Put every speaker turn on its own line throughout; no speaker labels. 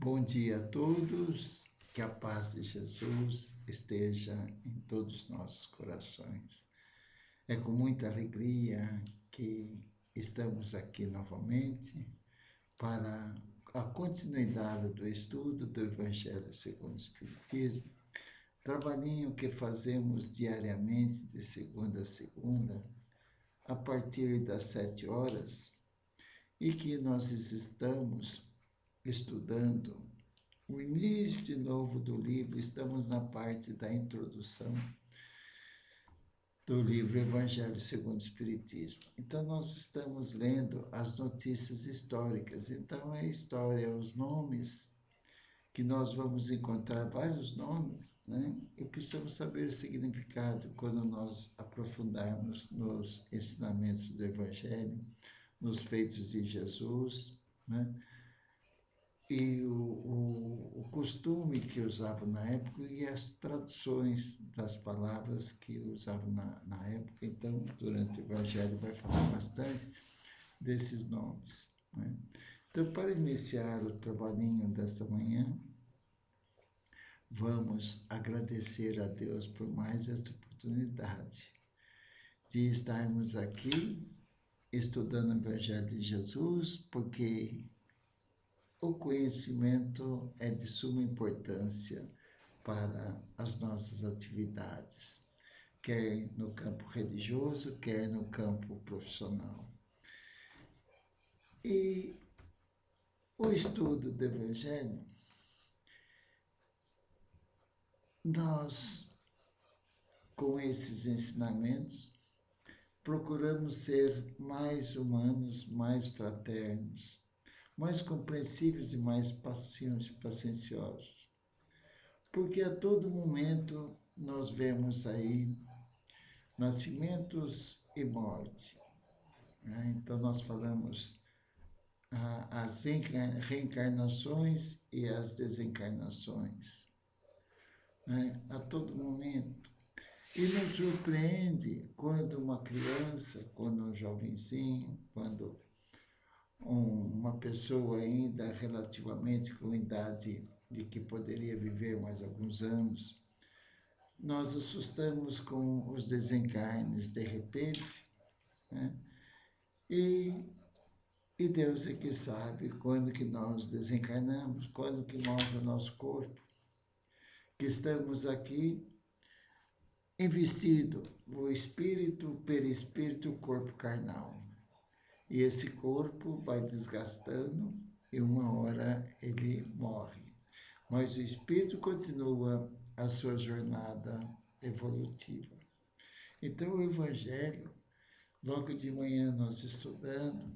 Bom dia a todos, que a paz de Jesus esteja em todos os nossos corações. É com muita alegria que estamos aqui novamente para a continuidade do estudo do Evangelho segundo o Espiritismo, trabalhinho que fazemos diariamente de segunda a segunda, a partir das 7 horas, e que nós estamos estudando o início de novo do livro. Estamos na parte da introdução do livro Evangelho segundo o Espiritismo. Então, nós estamos lendo as notícias históricas. Então, é a história, os nomes, que nós vamos encontrar vários nomes, né? E precisamos saber o significado quando nós aprofundarmos nos ensinamentos do Evangelho, nos feitos de Jesus, né? E o costume que usavam na época e as traduções das palavras que usavam na época. Então, durante o Evangelho vai falar bastante desses nomes, né? Então, para iniciar o trabalhinho desta manhã, vamos agradecer a Deus por mais esta oportunidade de estarmos aqui estudando o Evangelho de Jesus, porque o conhecimento é de suma importância para as nossas atividades, quer no campo religioso, quer no campo profissional. E o estudo do Evangelho, nós, com esses ensinamentos, procuramos ser mais humanos, mais fraternos, mais compreensíveis e mais pacienciosos. Porque a todo momento nós vemos aí nascimentos e morte, né? Então nós falamos as reencarnações e as desencarnações, né? A todo momento. E nos surpreende quando uma criança, quando um jovenzinho, quando uma pessoa ainda relativamente com idade de que poderia viver mais alguns anos, nós assustamos com os desencarnes de repente, né? E Deus é que sabe quando que nós desencarnamos, quando que morre o nosso corpo, que estamos aqui investido o espírito, o perispírito, o corpo carnal. E esse corpo vai desgastando e uma hora ele morre. Mas o espírito continua a sua jornada evolutiva. Então, o Evangelho, logo de manhã nós estudando,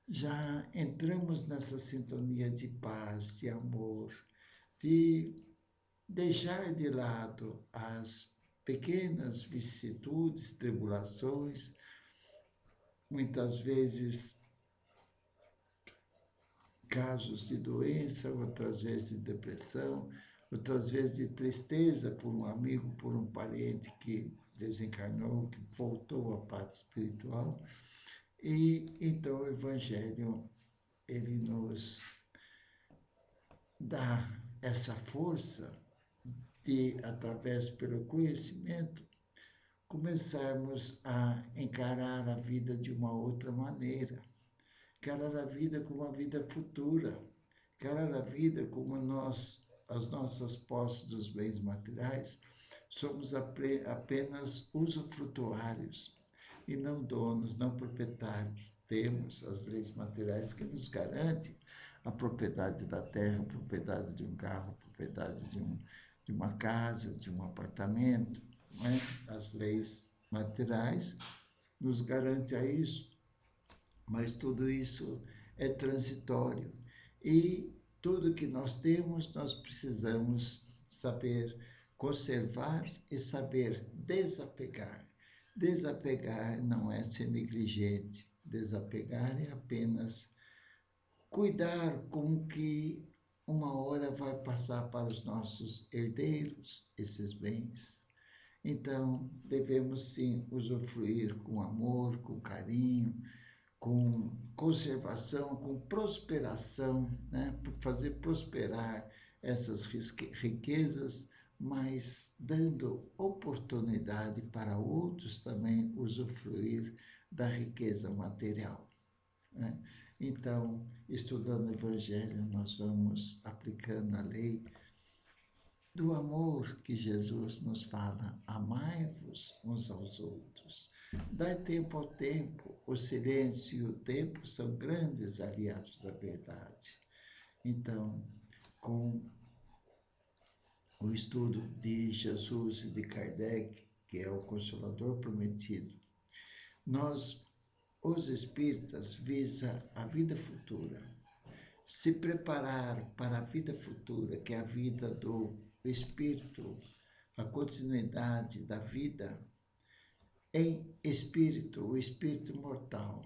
já entramos nessa sintonia de paz, de amor, de deixar de lado as pequenas vicissitudes, tribulações, muitas vezes casos de doença, outras vezes de depressão, outras vezes de tristeza por um amigo, por um parente que desencarnou, que voltou à paz espiritual. E então o Evangelho, ele nos dá essa força de, através pelo conhecimento, começarmos a encarar a vida de uma outra maneira, encarar a vida como uma vida futura, encarar a vida como nós, as nossas posses dos bens materiais, somos apenas usufrutuários e não donos, não proprietários. Temos as leis materiais que nos garantem a propriedade da terra, a propriedade de um carro, a propriedade de uma casa, de um apartamento, né? As leis materiais nos garantem a isso, mas tudo isso é transitório. E tudo que nós temos, nós precisamos saber conservar e saber desapegar. Desapegar não é ser negligente, desapegar é apenas cuidar com que uma hora vai passar para os nossos herdeiros esses bens. Então, devemos sim usufruir com amor, com carinho, com conservação, com prosperação, né? Fazer prosperar essas riquezas, mas dando oportunidade para outros também usufruir da riqueza material, né? Então, estudando o Evangelho, nós vamos aplicando a lei do amor que Jesus nos fala, amai-vos uns aos outros. Dai tempo ao tempo, o silêncio e o tempo são grandes aliados da verdade. Então, com o estudo de Jesus e de Kardec, que é o Consolador Prometido, nós, os espíritas, visa a vida futura, se preparar para a vida futura, que é a vida do espírito, a continuidade da vida em espírito, o espírito mortal,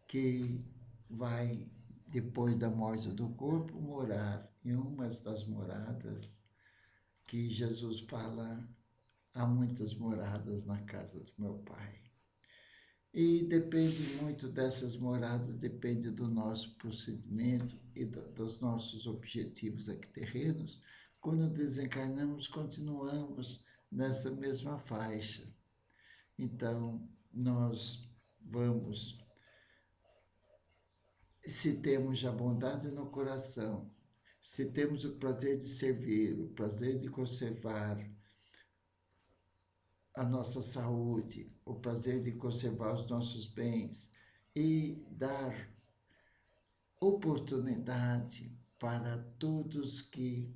que vai, depois da morte do corpo, morar em uma das moradas que Jesus fala, há muitas moradas na casa do meu Pai. E depende muito dessas moradas, depende do nosso procedimento e dos nossos objetivos aqui terrenos. Quando desencarnamos, continuamos nessa mesma faixa. Então, nós vamos, se temos a bondade no coração, se temos o prazer de servir, o prazer de conservar a nossa saúde, o prazer de conservar os nossos bens e dar oportunidade para todos que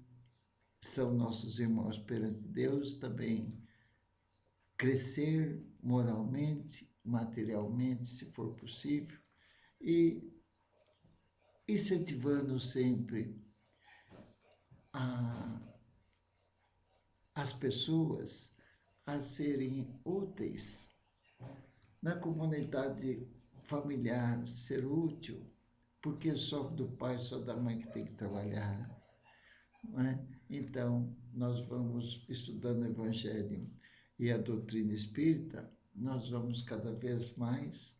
são nossos irmãos perante Deus também crescer moralmente, materialmente, se for possível, e incentivando sempre as pessoas a serem úteis na comunidade familiar, ser útil, porque só do pai, só da mãe que tem que trabalhar, não é? Então, nós vamos estudando o Evangelho e a doutrina espírita, nós vamos cada vez mais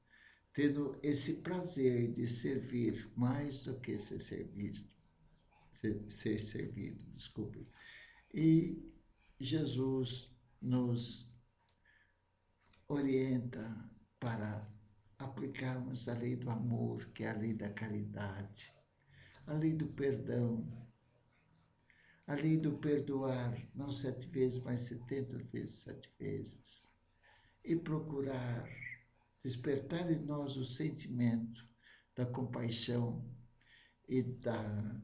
tendo esse prazer de servir mais do que ser servido, ser servido, desculpe. E Jesus nos orienta para aplicarmos a lei do amor, que é a lei da caridade, a lei do perdão, a lei do perdoar, não 7 vezes, mas 70 vezes 7 vezes, e procurar despertar em nós o sentimento da compaixão e da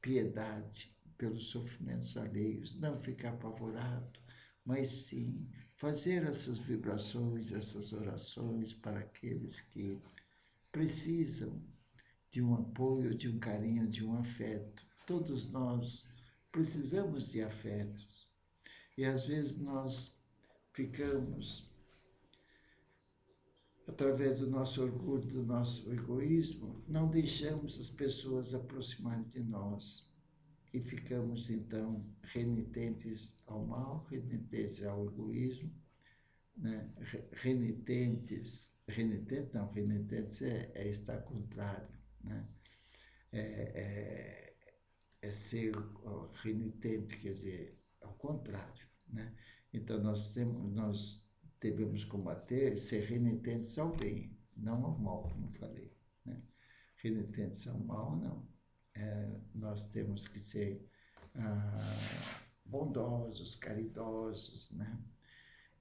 piedade pelos sofrimentos alheios, não ficar apavorado, mas sim fazer essas vibrações, essas orações para aqueles que precisam de um apoio, de um carinho, de um afeto. Todos nós precisamos de afetos e às vezes nós ficamos, através do nosso orgulho, do nosso egoísmo, não deixamos as pessoas aproximarem de nós e ficamos, então, renitentes ao mal, renitentes ao egoísmo, né? renitentes é estar contrário, né? É ser renitente, quer dizer, ao contrário, né? Então, nós devemos combater, ser renitentes ao bem, não ao mal, como falei, né? Renitentes ao mal, não. Nós temos que ser bondosos, caridosos, né?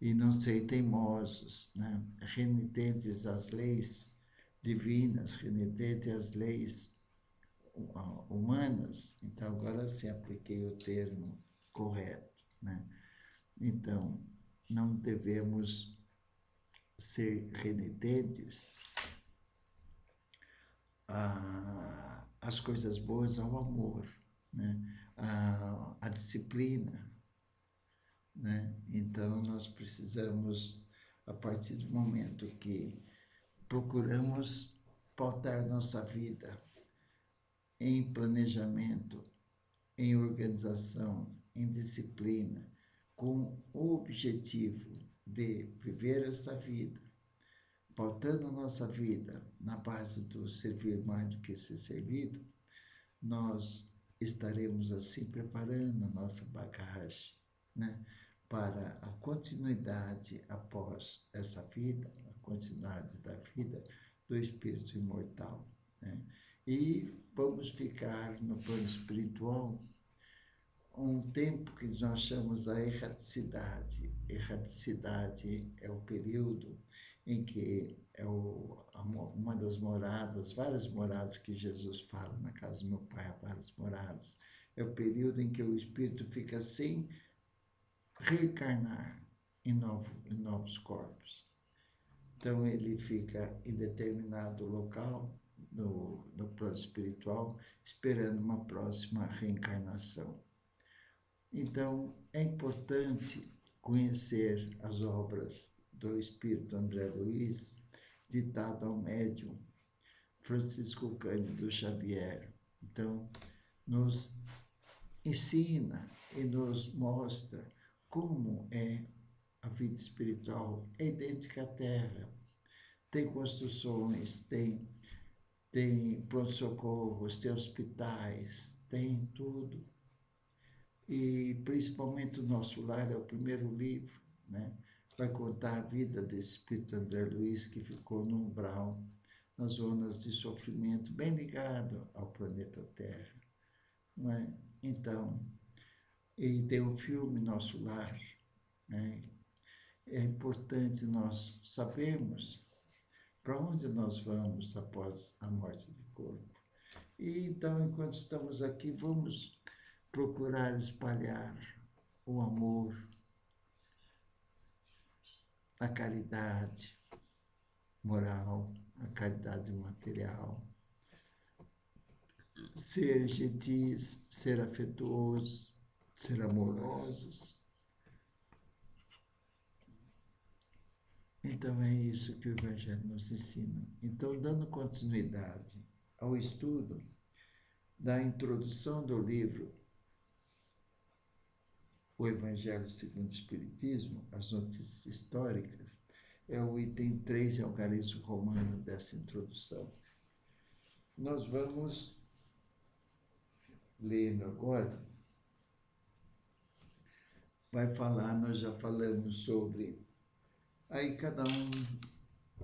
E não ser teimosos, né? Renitentes às leis divinas, renitentes às leis humanas. Então, agora sim apliquei o termo correto, né? Então, não devemos ser renitentes às coisas boas, ao amor, né? A disciplina, né? Então, nós precisamos, a partir do momento que procuramos pautar nossa vida em planejamento, em organização, em disciplina, com o objetivo de viver essa vida pautando a nossa vida na base do servir mais do que ser servido, nós estaremos assim preparando a nossa bagagem, né, para a continuidade após essa vida, a continuidade da vida do espírito imortal, né? E vamos ficar no plano espiritual um tempo que nós chamamos a erraticidade. Erraticidade é o período em que uma das moradas, várias moradas que Jesus fala, na casa do meu pai há várias moradas, é o período em que o espírito fica sem reencarnar em novos corpos. Então, ele fica em determinado local, no plano espiritual, esperando uma próxima reencarnação. Então, é importante conhecer as obras do espírito André Luiz, ditado ao médium Francisco Cândido Xavier. Então, nos ensina e nos mostra como é a vida espiritual. É idêntica à Terra. Tem construções, tem pronto-socorros, tem hospitais, tem tudo. E principalmente o Nosso Lar é o primeiro livro, né? Vai contar a vida desse espírito André Luiz, que ficou no umbral, nas zonas de sofrimento, bem ligado ao planeta Terra, não é? Então, e tem o filme Nosso Lar, né? É importante nós sabermos para onde nós vamos após a morte do corpo. E então, enquanto estamos aqui, vamos procurar espalhar o amor, a caridade moral, a caridade material, ser gentis, ser afetuosos, ser amorosos. Então é isso que o Evangelho nos ensina. Então, dando continuidade ao estudo da introdução do livro O Evangelho segundo o Espiritismo, as notícias históricas, é o item 3 de Algarismo Romano dessa introdução. Nós vamos lendo agora, vai falar, nós já falamos sobre, aí cada um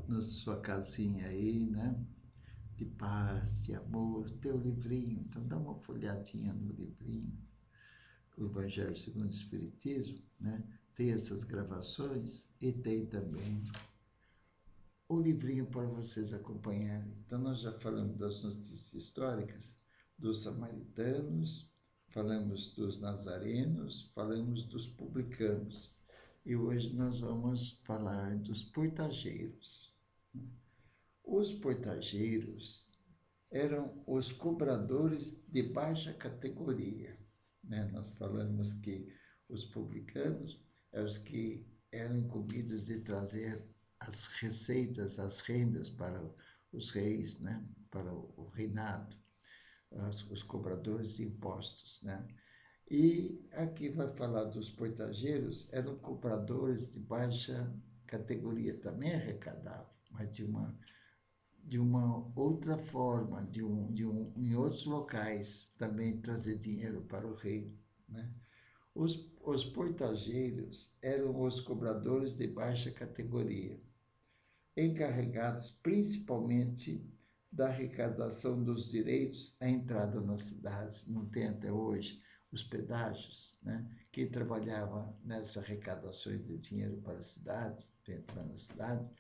na sua casinha aí, né? De paz, de amor, teu livrinho, então dá uma folhadinha no livrinho, o Evangelho segundo o Espiritismo, né? Tem essas gravações e tem também o livrinho para vocês acompanharem. Então, nós já falamos das notícias históricas, dos samaritanos, falamos dos nazarenos, falamos dos publicanos. E hoje nós vamos falar dos portageiros. Os portageiros eram os cobradores de baixa categoria, né? Nós falamos que os publicanos eram os que eram incumbidos de trazer as receitas, as rendas para os reis, né? Para o reinado, os cobradores de impostos, né? E aqui vai falar dos portageiros, eram cobradores de baixa categoria, também arrecadavam, mas de uma outra forma, em outros locais também trazer dinheiro para o rei, né? Os portageiros eram os cobradores de baixa categoria, encarregados principalmente da arrecadação dos direitos à entrada nas cidades. Não tem até hoje os pedágios, né? Quem trabalhava nessa arrecadação de dinheiro para a cidade, para entrar na cidade,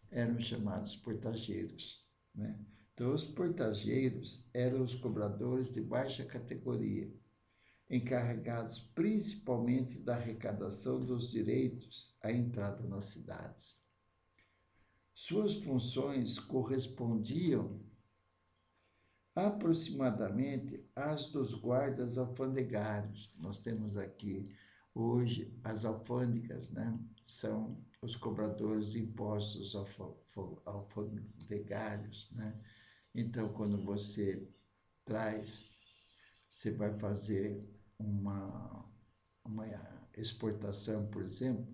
eram chamados portageiros, né? Então, os portageiros eram os cobradores de baixa categoria, encarregados principalmente da arrecadação dos direitos à entrada nas cidades. Suas funções correspondiam aproximadamente às dos guardas alfandegários. Nós temos aqui hoje as alfândegas, né? São os cobradores de impostos alfandegários, né? Então, quando você vai fazer uma exportação, por exemplo,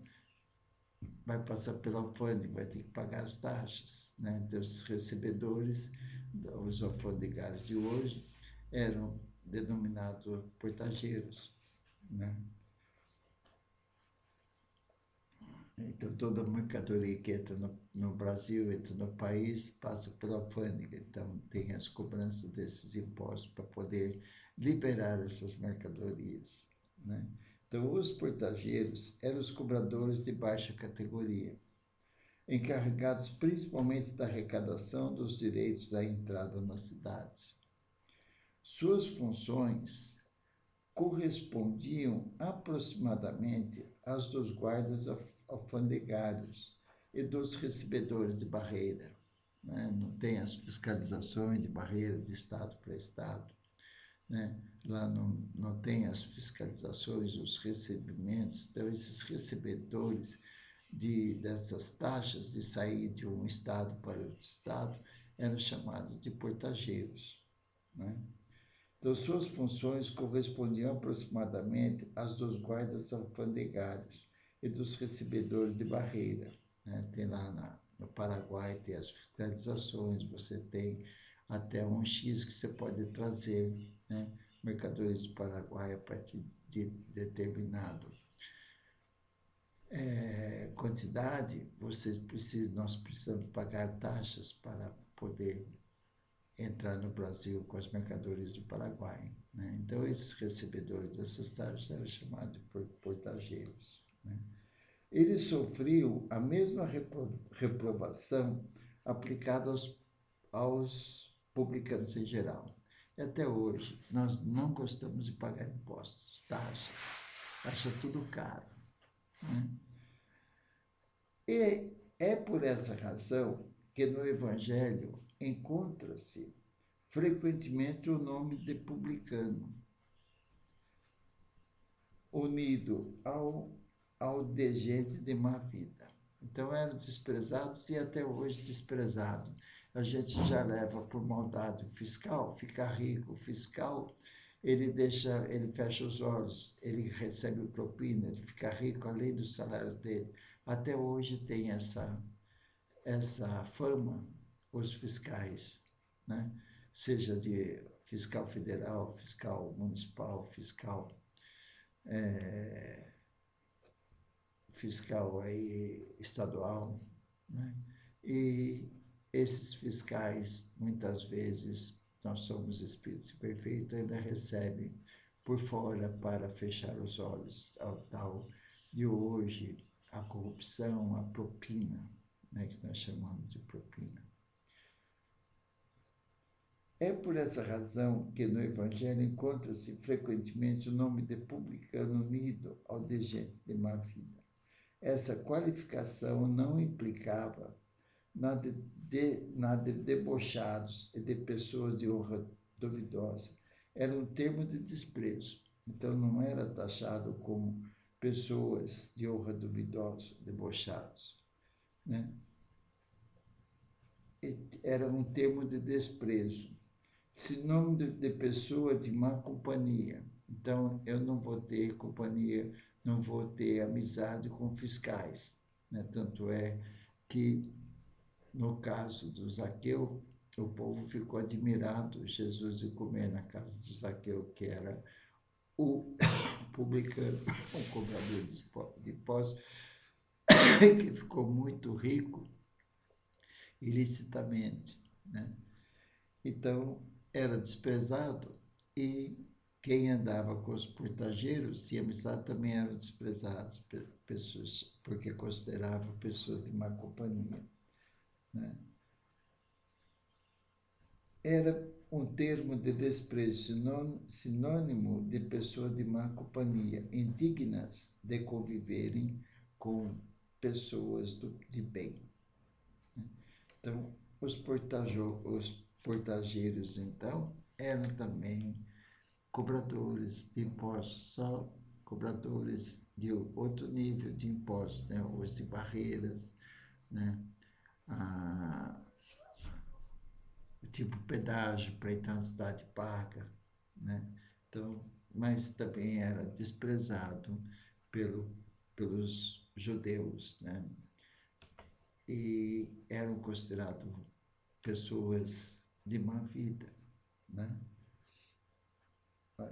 vai passar pela alfândega, vai ter que pagar as taxas, né? Então, os recebedores, os alfandegários de hoje, eram denominados portageiros, né? Então, toda mercadoria que entra no Brasil, entra no país, passa pela alfândega. Então, tem as cobranças desses impostos para poder liberar essas mercadorias, né? Então, os portageiros eram os cobradores de baixa categoria, encarregados principalmente da arrecadação dos direitos à entrada nas cidades. Suas funções correspondiam aproximadamente às dos guardas alfandegários e dos recebedores de barreira, né? Não tem as fiscalizações de barreira de estado para estado, né? Lá não tem as fiscalizações, os recebimentos. Então, esses recebedores dessas taxas de sair de um estado para outro estado eram chamados de portageiros, né? Então, suas funções correspondiam aproximadamente às dos guardas alfandegários e dos recebedores de barreira, né? Tem lá no Paraguai, tem as fiscalizações, você tem até um X que você pode trazer, né, mercadorias do Paraguai a partir de determinado quantidade, nós precisamos pagar taxas para poder entrar no Brasil com as mercadorias do Paraguai, né? Então, esses recebedores dessas taxas eram chamados de portageiros, né? Eles sofriam a mesma reprovação aplicada aos publicanos em geral. E até hoje, nós não gostamos de pagar impostos, taxas, acha tudo caro, né? E é por essa razão que no Evangelho encontra-se frequentemente o nome de publicano, unido ao de gente de má vida. Então eram desprezados e até hoje desprezado. A gente já leva por maldade o fiscal, fica rico. O fiscal, ele fecha os olhos, ele recebe propina, ele fica rico além do salário dele. Até hoje tem essa fama, os fiscais, né? Seja de fiscal federal, fiscal municipal, fiscal aí estadual, né? E esses fiscais, muitas vezes, nós somos espíritos imperfeitos, ainda recebem por fora para fechar os olhos ao tal de hoje, a corrupção, a propina, né, que nós chamamos de propina. É por essa razão que no Evangelho encontra-se frequentemente o nome de publicano unido ao de gente de má vida. Essa qualificação não implicava nada de debochados e de pessoas de honra duvidosa. Era um termo de desprezo. Então, não era taxado como pessoas de honra duvidosa, debochados, né? Era um termo de desprezo. Sinônimo de pessoa de má companhia. Então, eu não vou ter companhia, não vou ter amizade com fiscais, né? Tanto é que, no caso do Zaqueu, o povo ficou admirado, Jesus ia comer na casa de Zaqueu, que era o publicano, um cobrador de impostos, que ficou muito rico ilicitamente, né? Então, era desprezado e quem andava com os portageiros tinha amizade também eram desprezados, pessoas, porque consideravam pessoas de má companhia, né? Era um termo de desprezo, sinônimo de pessoas de má companhia, indignas de conviverem com pessoas de bem. Então, os portageiros, então, eram também cobradores de impostos, só cobradores de outro nível de impostos, né? Os de barreiras, né? Tipo pedágio para entrar na cidade paga, né? Então, mas também era desprezado pelos judeus, né? e eram considerados pessoas de má vida, né?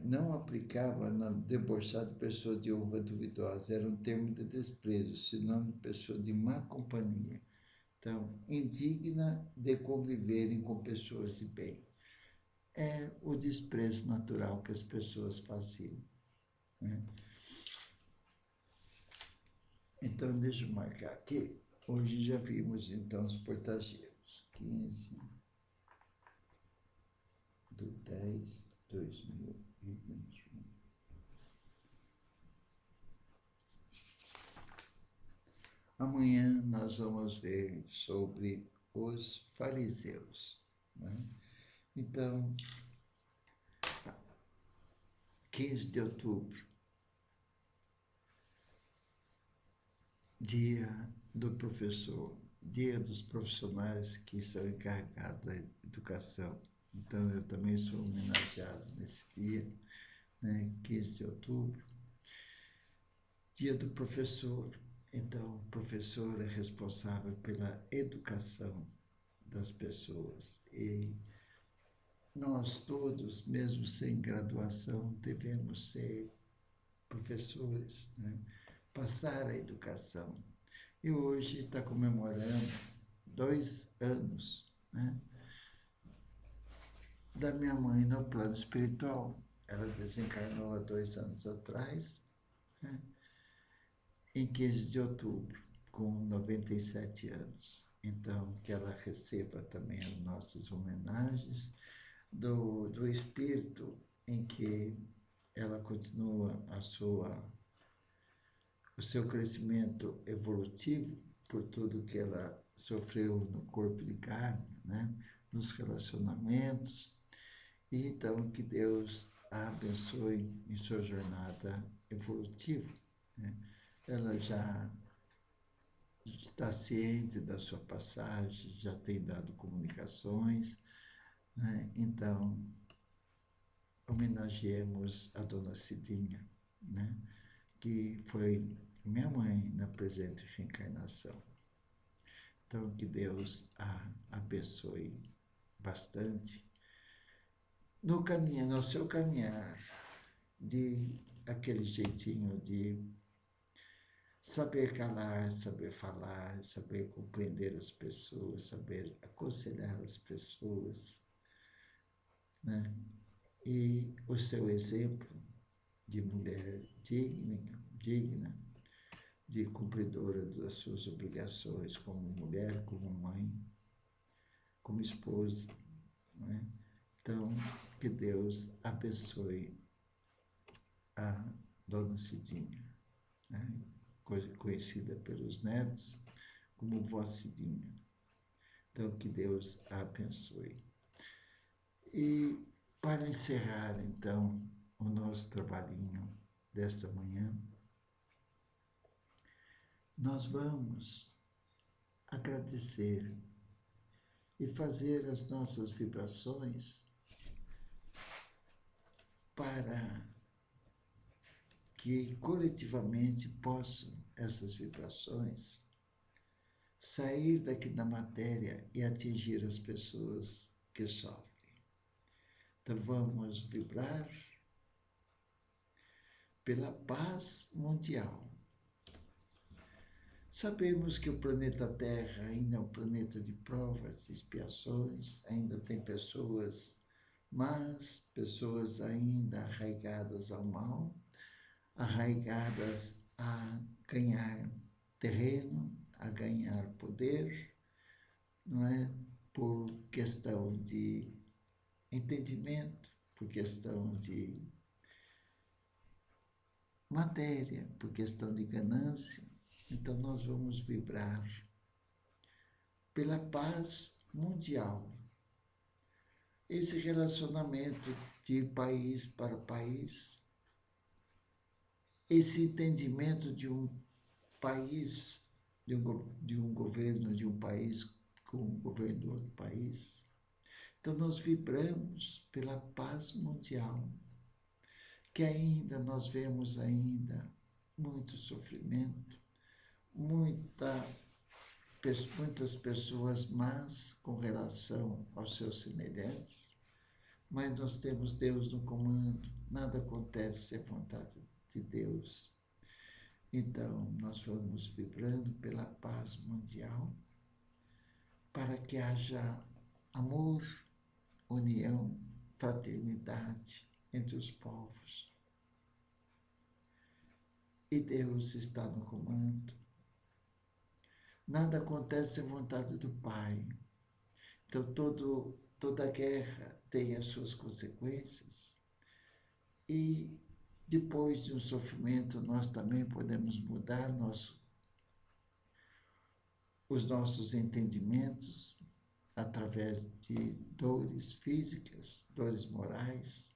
Não aplicava na debochar de pessoa de honra duvidosa, era um termo de desprezo, sinônimo de pessoa de má companhia. Então, indigna de conviverem com pessoas de bem. É o desprezo natural que as pessoas faziam, né? Então, deixa eu marcar aqui. Hoje já vimos, então, os portageiros. 15/10/2021. Amanhã nós vamos ver sobre os fariseus, né? Então, 15 de outubro, dia do professor, dia dos profissionais que são encarregados da educação. Então, eu também sou homenageado nesse dia, né? 15 de outubro, dia do professor. Então, o professor é responsável pela educação das pessoas. E nós todos, mesmo sem graduação, devemos ser professores, né? Passar a educação. E hoje está comemorando 2 anos, né, da minha mãe no plano espiritual. Ela desencarnou há 2 anos atrás, né, em 15 de outubro, com 97 anos. Então, que ela receba também as nossas homenagens do espírito em que ela continua o seu crescimento evolutivo por tudo que ela sofreu no corpo de carne, né? Nos relacionamentos. E então que Deus a abençoe em sua jornada evolutiva, né? Ela já está ciente da sua passagem, já tem dado comunicações, né? Então, homenageemos a Dona Cidinha, né? Que foi minha mãe na presente reencarnação. Então, que Deus a abençoe bastante no caminho, no seu caminhar, de aquele jeitinho de saber calar, saber falar, saber compreender as pessoas, saber aconselhar as pessoas, né? E o seu exemplo de mulher digna, de cumpridora das suas obrigações como mulher, como mãe, como esposa, né? Então, que Deus abençoe a Dona Cidinha, né? Conhecida pelos netos como Vó Cidinha. Então, que Deus a abençoe. E para encerrar, então, o nosso trabalhinho desta manhã, nós vamos agradecer e fazer as nossas vibrações para que coletivamente possam essas vibrações sair daqui da matéria e atingir as pessoas que sofrem. Então vamos vibrar pela paz mundial. Sabemos que o planeta Terra ainda é um planeta de provas, de expiações, ainda tem pessoas más, pessoas ainda arraigadas ao mal, arraigadas a ganhar terreno, a ganhar poder, não é? Por questão de entendimento, por questão de matéria, por questão de ganância. Então, nós vamos vibrar pela paz mundial. Esse relacionamento de país para país, esse entendimento de um país, de um governo de um país com o governo do outro país. Então, nós vibramos pela paz mundial, que ainda nós vemos ainda muito sofrimento, muita muitas pessoas más com relação aos seus semelhantes, mas nós temos Deus no comando, nada acontece sem vontade de Deus. Então, nós vamos vibrando pela paz mundial, para que haja amor, união, fraternidade entre os povos. E Deus está no comando. Nada acontece sem vontade do Pai. Então, toda guerra tem as suas consequências. E depois de um sofrimento, nós também podemos mudar os nossos entendimentos através de dores físicas, dores morais.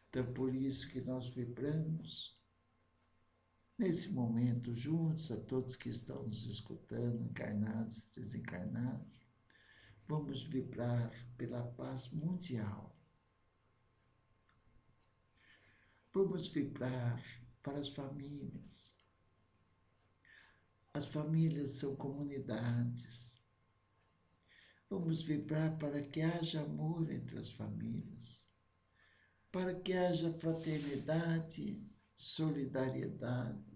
Então, por isso que nós vibramos nesse momento juntos, a todos que estão nos escutando, encarnados, desencarnados, vamos vibrar pela paz mundial. Vamos vibrar para as famílias. As famílias são comunidades. Vamos vibrar para que haja amor entre as famílias, para que haja fraternidade, solidariedade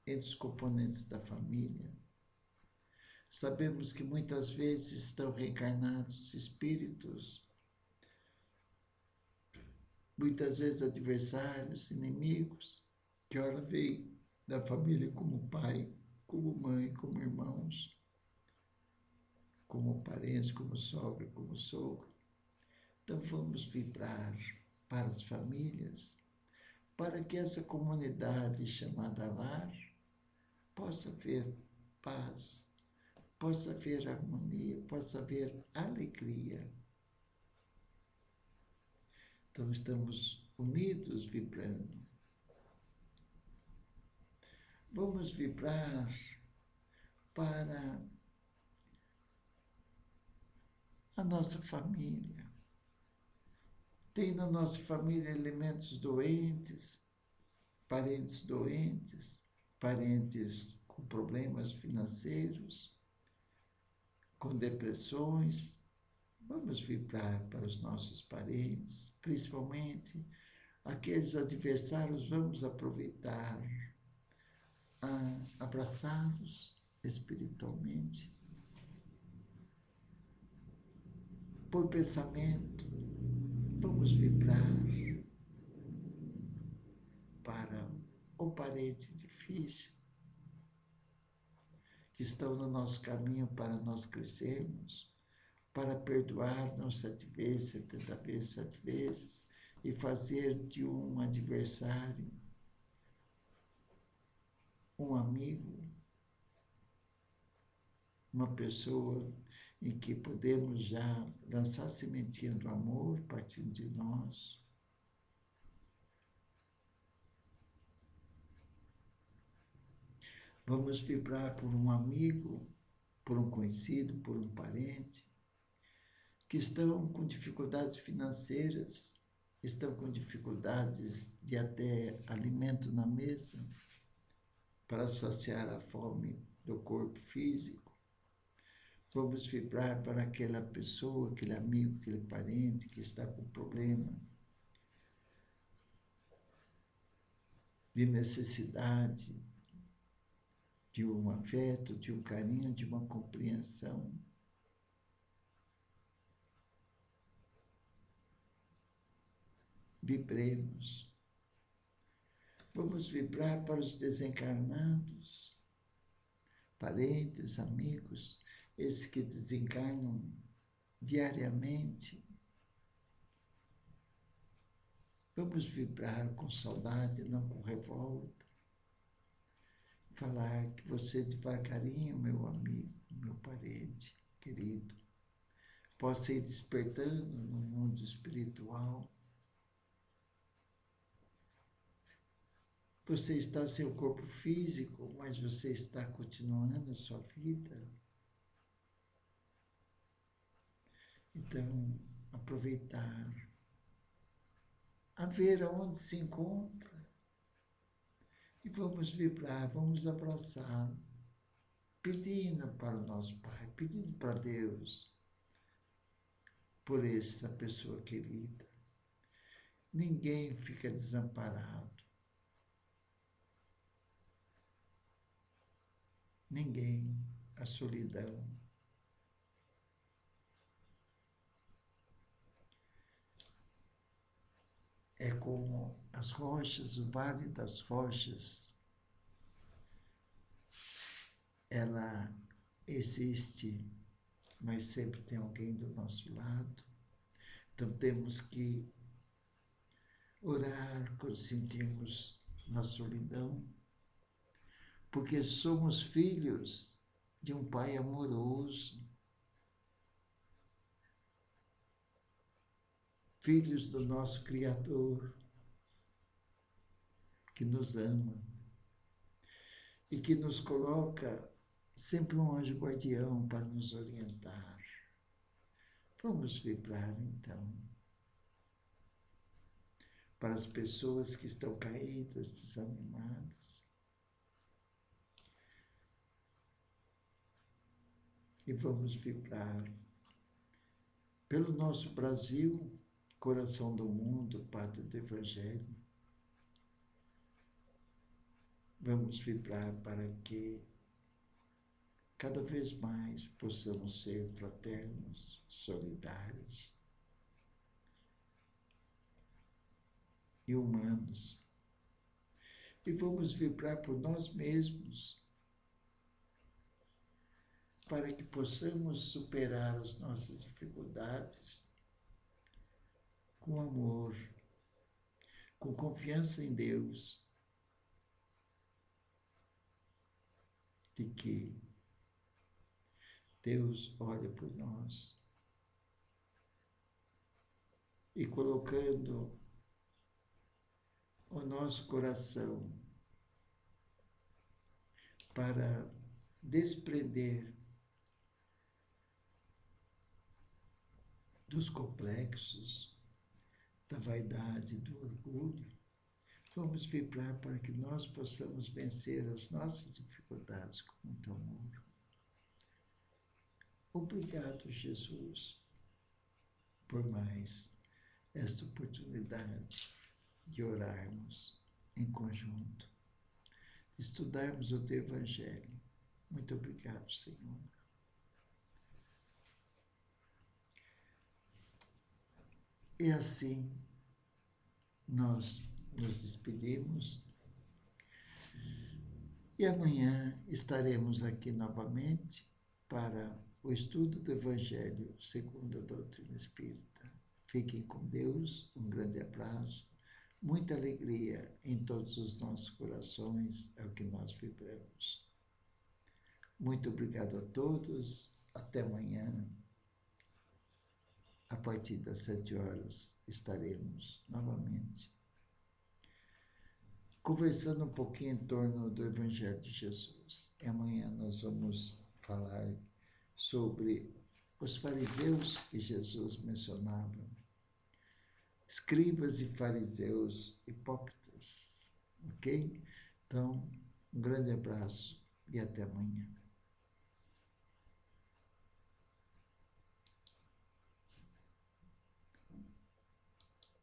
entre os componentes da família. Sabemos que muitas vezes estão reencarnados espíritos, muitas vezes adversários, inimigos, que ora vêm da família como pai, como mãe, como irmãos, como parentes, como sogra, como sogro. Então vamos vibrar para as famílias, para que essa comunidade chamada lar possa haver paz, possa haver harmonia, possa haver alegria. Então estamos unidos vibrando. Vamos vibrar para a nossa família. Tem na nossa família elementos doentes, parentes com problemas financeiros, com depressões. Vamos vibrar para os nossos parentes, principalmente aqueles adversários. Vamos aproveitar a abraçá-los espiritualmente, por pensamento. Vamos vibrar para o parente difícil, que estão no nosso caminho para nós crescermos, para perdoar-nos 7 vezes, 70 vezes, 7 vezes, e fazer de um adversário um amigo, uma pessoa em que podemos já lançar a sementinha do amor partindo de nós. Vamos vibrar por um amigo, por um conhecido, por um parente, que estão com dificuldades financeiras, estão com dificuldades de até alimento na mesa, para saciar a fome do corpo físico. Vamos vibrar para aquela pessoa, aquele amigo, aquele parente que está com problema de necessidade de um afeto, de um carinho, de uma compreensão. Vibremos. Vamos vibrar para os desencarnados, parentes, amigos, esses que desencarnam diariamente. Vamos vibrar com saudade, não com revolta. Falar que você devagarinho, meu amigo, meu parente querido, possa ir despertando no mundo espiritual. Você está sem o corpo físico, mas você está continuando a sua vida. Então, aproveitar, a ver aonde se encontra, e vamos vibrar, vamos abraçá-lo, pedindo para o nosso Pai, pedindo para Deus por essa pessoa querida. Ninguém fica desamparado. Ninguém. A solidão. É como as rochas, o Vale das Rochas. Ela existe, mas sempre tem alguém do nosso lado. Então temos que orar quando sentimos na solidão, porque somos filhos de um Pai amoroso, filhos do nosso Criador, que nos ama e que nos coloca sempre um anjo guardião para nos orientar. Vamos vibrar, então, para as pessoas que estão caídas, desanimadas. E vamos vibrar pelo nosso Brasil, coração do mundo, pátria do Evangelho. Vamos vibrar para que cada vez mais possamos ser fraternos, solidários e humanos. E vamos vibrar por nós mesmos, para que possamos superar as nossas dificuldades com amor, com confiança em Deus, de que Deus olha por nós e colocando o nosso coração para desprender dos complexos, da vaidade, do orgulho. Vamos vibrar para que nós possamos vencer as nossas dificuldades com muito amor. Obrigado, Jesus, por mais esta oportunidade de orarmos em conjunto, de estudarmos o teu Evangelho. Muito obrigado, Senhor. E assim, nós nos despedimos e amanhã estaremos aqui novamente para o estudo do Evangelho segundo a doutrina espírita. Fiquem com Deus, um grande abraço, muita alegria em todos os nossos corações, é o que nós vibramos. Muito obrigado a todos, até amanhã. A partir das 7 horas estaremos novamente conversando um pouquinho em torno do Evangelho de Jesus. E amanhã nós vamos falar sobre os fariseus que Jesus mencionava, escribas e fariseus hipócritas, ok? Então, um grande abraço e até amanhã.